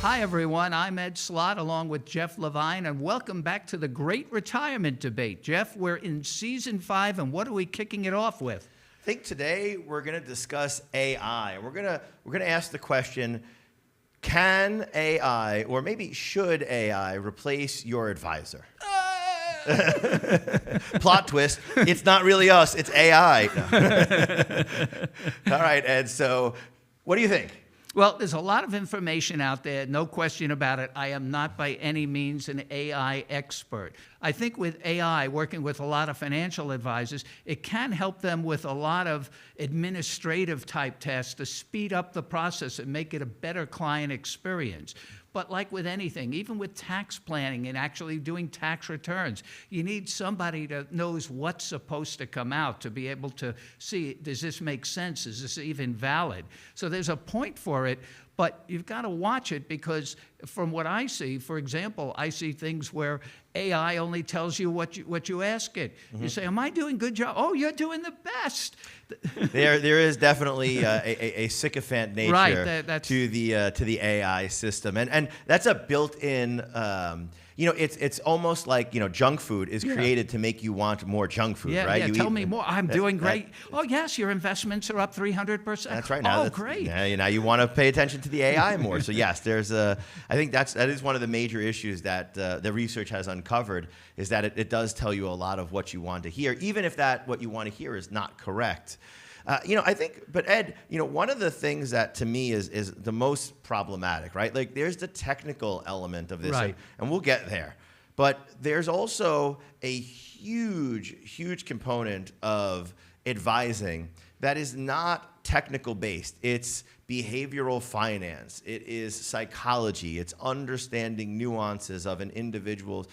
Hi, everyone. I'm Ed Slott along with Jeff Levine, and welcome back to the Great Retirement Debate. Jeff, we're in Season 5, and what are we kicking it off with? I think today we're going to discuss AI. We're going to ask the question, can AI, or maybe should AI, replace your advisor? Plot twist, it's not really us, it's AI. All right, Ed, so what do you think? Well, there's a lot of information out there, no question about it. I am not by any means an AI expert. I think with AI, working with a lot of financial advisors, it can help them with a lot of administrative type tasks to speed up the process and make it a better client experience. But like with anything, even with tax planning and actually doing tax returns, you need somebody that knows what's supposed to come out to be able to see, does this make sense? Is this even valid? So there's a point for it, but you've got to watch it because from what I see, for example, I see things where AI only tells you what you ask it. Mm-hmm. You say, am I doing a good job? Oh, you're doing the best. There is definitely a sycophant nature right, to the AI system, and that's a built-in. It's almost like junk food is created to make you want more junk food, right? Yeah, tell me more. I'm doing great. Oh yes, your investments are up 300%. That's right. Now great. Now you want to pay attention to the AI more. So yes, I think that is one of the major issues that the research has uncovered is that it does tell you a lot of what you want to hear, even if what you want to hear is not correct. I think, but Ed, one of the things that to me is the most problematic, right? Like there's the technical element of this, right. and we'll get there. But there's also a huge component of advising that is not technical based. It's behavioral finance. It is psychology. It's understanding nuances of an individual's,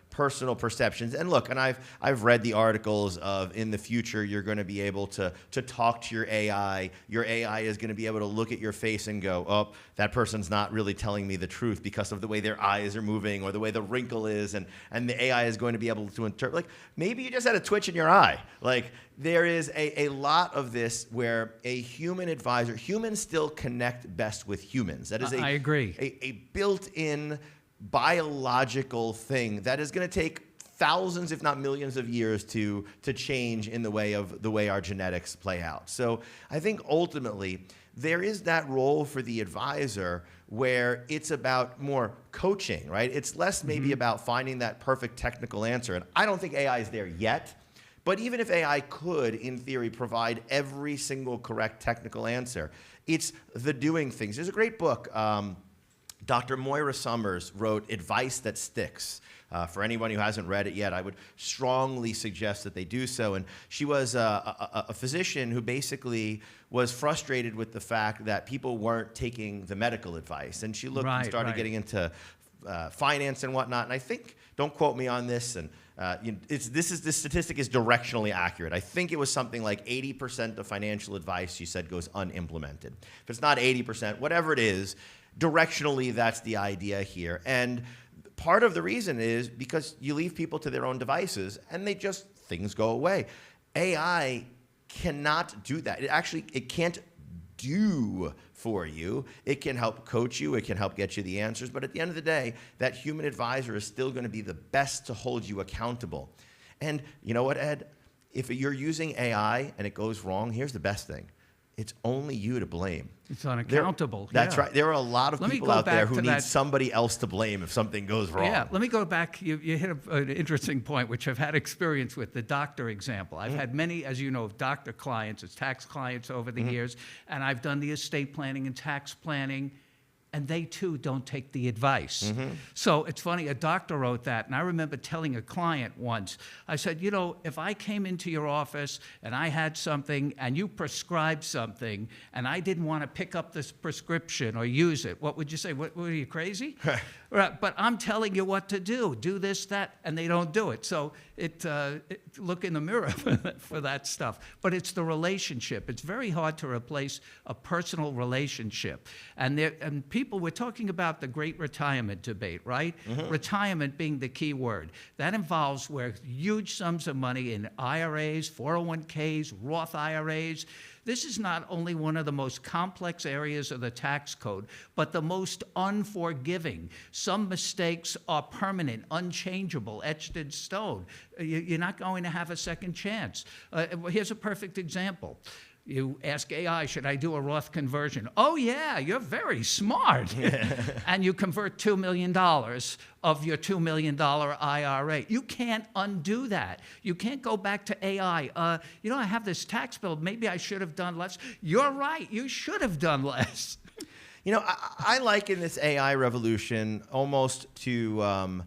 personal perceptions. And look, and I've read the articles of in the future you're going to be able to talk to your AI. Your AI is going to be able to look at your face and go, oh, that person's not really telling me the truth because of the way their eyes are moving or the way the wrinkle is, and the AI is going to be able to interpret. Like maybe you just had a twitch in your eye. Like there is a lot of this where a human advisor, humans still connect best with humans. That is I agree. A built-in biological thing that is going to take thousands, if not millions of years to change in the way our genetics play out. So I think ultimately there is that role for the advisor where it's about more coaching, right? It's less maybe about finding that perfect technical answer. And I don't think AI is there yet. But even if AI could, in theory, provide every single correct technical answer, it's the doing things. There's a great book. Dr. Moira Summers wrote Advice That Sticks. For anyone who hasn't read it yet, I would strongly suggest that they do so. And she was a physician who basically was frustrated with the fact that people weren't taking the medical advice. And she looked and started getting into finance and whatnot. And I think, don't quote me on this, and this statistic is directionally accurate. I think it was something like 80% of financial advice, she said, goes unimplemented. If it's not 80%, whatever it is, directionally, that's the idea here. And part of the reason is because you leave people to their own devices and things go away. AI cannot do that. It can't do for you. It can help coach you. It can help get you the answers. But at the end of the day, that human advisor is still going to be the best to hold you accountable. And you know what, Ed? If you're using AI and it goes wrong, here's the best thing. It's only you to blame. It's unaccountable. That's right. There are a lot of people out there who need somebody else to blame if something goes wrong. Yeah, let me go back. You hit an interesting point, which I've had experience with, the doctor example. I've had many, as you know, doctor clients, as tax clients over the years, and I've done the estate planning and tax planning, and they too don't take the advice. So it's funny, a doctor wrote that, and I remember telling a client once, I said, if I came into your office and I had something and you prescribed something and I didn't want to pick up this prescription or use it, what would you say? What are you, crazy? Right, but I'm telling you what to do this, that, and they don't do it. So look in the mirror for that stuff. But it's the relationship. It's very hard to replace a personal relationship. And people people, we're talking about the great retirement debate, right? Retirement being the key word. That involves where huge sums of money in IRAs, 401ks, Roth IRAs. This is not only one of the most complex areas of the tax code, but the most unforgiving. Some mistakes are permanent, unchangeable, etched in stone. You're not going to have a second chance. Here's a perfect example. You ask AI, should I do a Roth conversion? Oh, yeah, you're very smart. And you convert $2 million of your $2 million IRA. You can't undo that. You can't go back to AI. I have this tax bill. Maybe I should have done less. You're right. You should have done less. I liken this AI revolution almost to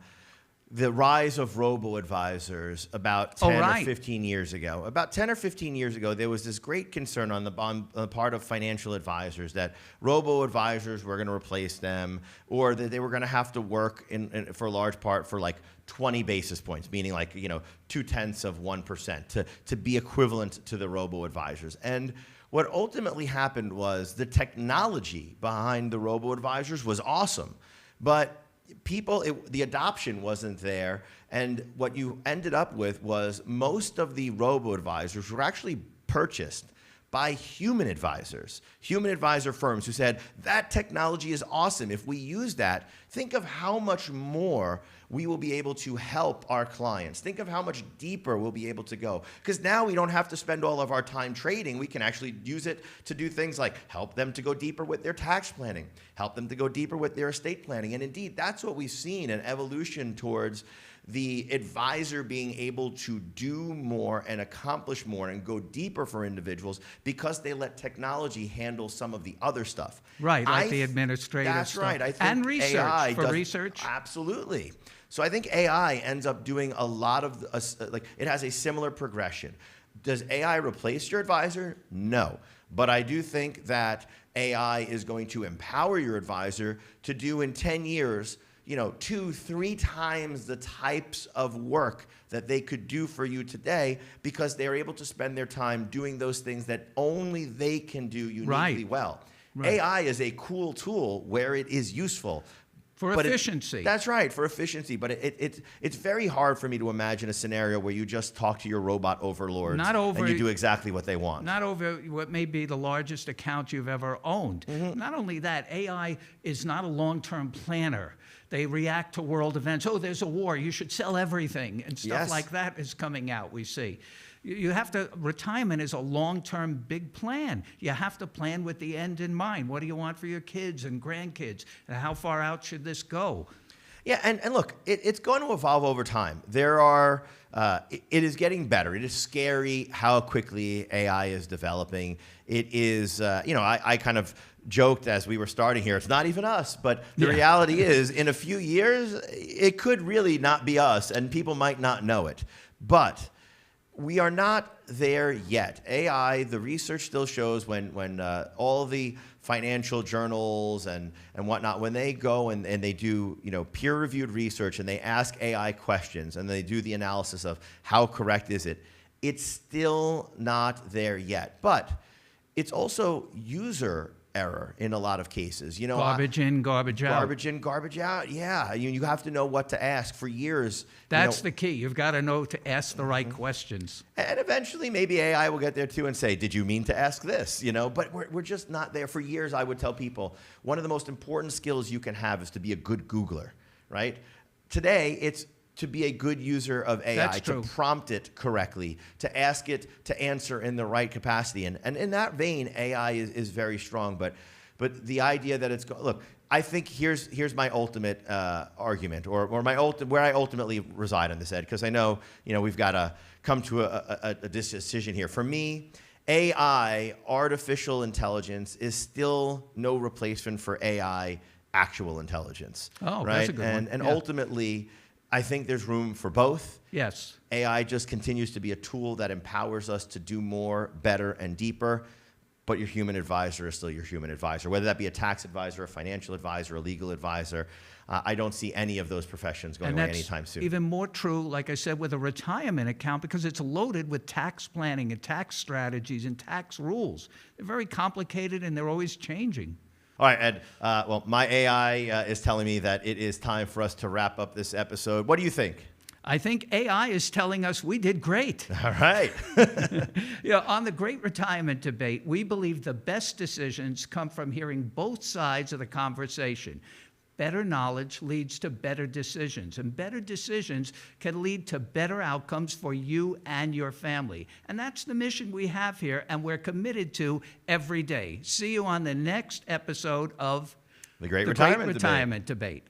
the rise of robo-advisors about 10 or 15 years ago. About 10 or 15 years ago, there was this great concern on the part of financial advisors that robo-advisors were going to replace them, or that they were going to have to work for a large part for like 20 basis points, meaning like 0.2% to be equivalent to the robo-advisors. And what ultimately happened was the technology behind the robo-advisors was awesome, but the adoption wasn't there, and what you ended up with was most of the robo-advisors were actually purchased by human advisor firms who said, that technology is awesome. If we use that, think of how much more we will be able to help our clients. Think of how much deeper we'll be able to go. Because now we don't have to spend all of our time trading. We can actually use it to do things like help them to go deeper with their tax planning, help them to go deeper with their estate planning. And indeed, that's what we've seen, an evolution towards the advisor being able to do more and accomplish more and go deeper for individuals because they let technology handle some of the other stuff. Right, like the administrative stuff. That's right. I think and research, AI for research. Absolutely. So I think AI ends up doing a lot of, it has a similar progression. Does AI replace your advisor? No. But I do think that AI is going to empower your advisor to do in 10 years 2-3 times the types of work that they could do for you today, because they're able to spend their time doing those things that only they can do uniquely well. Right. AI is a cool tool where it is useful. For efficiency. That's right, for efficiency. But it's very hard for me to imagine a scenario where you just talk to your robot overlords and you do exactly what they want. Not over what may be the largest account you've ever owned. Not only that, AI is not a long-term planner. They react to world events. Oh, there's a war. You should sell everything. And stuff like that is coming out, we see. Retirement is a long-term big plan. You have to plan with the end in mind. What do you want for your kids and grandkids? And how far out should this go? Yeah, and look, it's going to evolve over time. It is getting better. It is scary how quickly AI is developing. It is, I kind of joked as we were starting here, it's not even us, but the reality is, in a few years, it could really not be us, and people might not know it. But we are not there yet. AI, the research still shows when all the financial journals and whatnot, when they go and they do peer-reviewed research and they ask AI questions and they do the analysis of how correct is it, it's still not there yet. But it's also user error in a lot of cases. Garbage in, garbage out. Garbage in, garbage out. Yeah, you have to know what to ask for years. That's the key. You've got to know to ask the right questions. And eventually, maybe AI will get there too and say, "Did you mean to ask this?" But we're just not there. For years, I would tell people one of the most important skills you can have is to be a good Googler. Right? Today, it's to be a good user of AI, to prompt it correctly, to ask it to answer in the right capacity. And in that vein, AI is very strong. But the idea that it's look, I think here's my ultimate argument, or where I ultimately reside on this, Ed, because I know we've got to come to a decision here. For me, AI, artificial intelligence, is still no replacement for AI, actual intelligence. Oh, right? That's a good one. And ultimately, I think there's room for both. Yes. AI just continues to be a tool that empowers us to do more, better, and deeper. But your human advisor is still your human advisor, whether that be a tax advisor, a financial advisor, a legal advisor. I don't see any of those professions going away anytime soon. Even more true, like I said, with a retirement account, because it's loaded with tax planning and tax strategies and tax rules. They're very complicated and they're always changing. All right, Ed. Well, my AI is telling me that it is time for us to wrap up this episode. What do you think? I think AI is telling us we did great. All right. On the great retirement debate, we believe the best decisions come from hearing both sides of the conversation. Better knowledge leads to better decisions, and better decisions can lead to better outcomes for you and your family. And that's the mission we have here, and we're committed to every day. See you on the next episode of The Great Retirement Debate.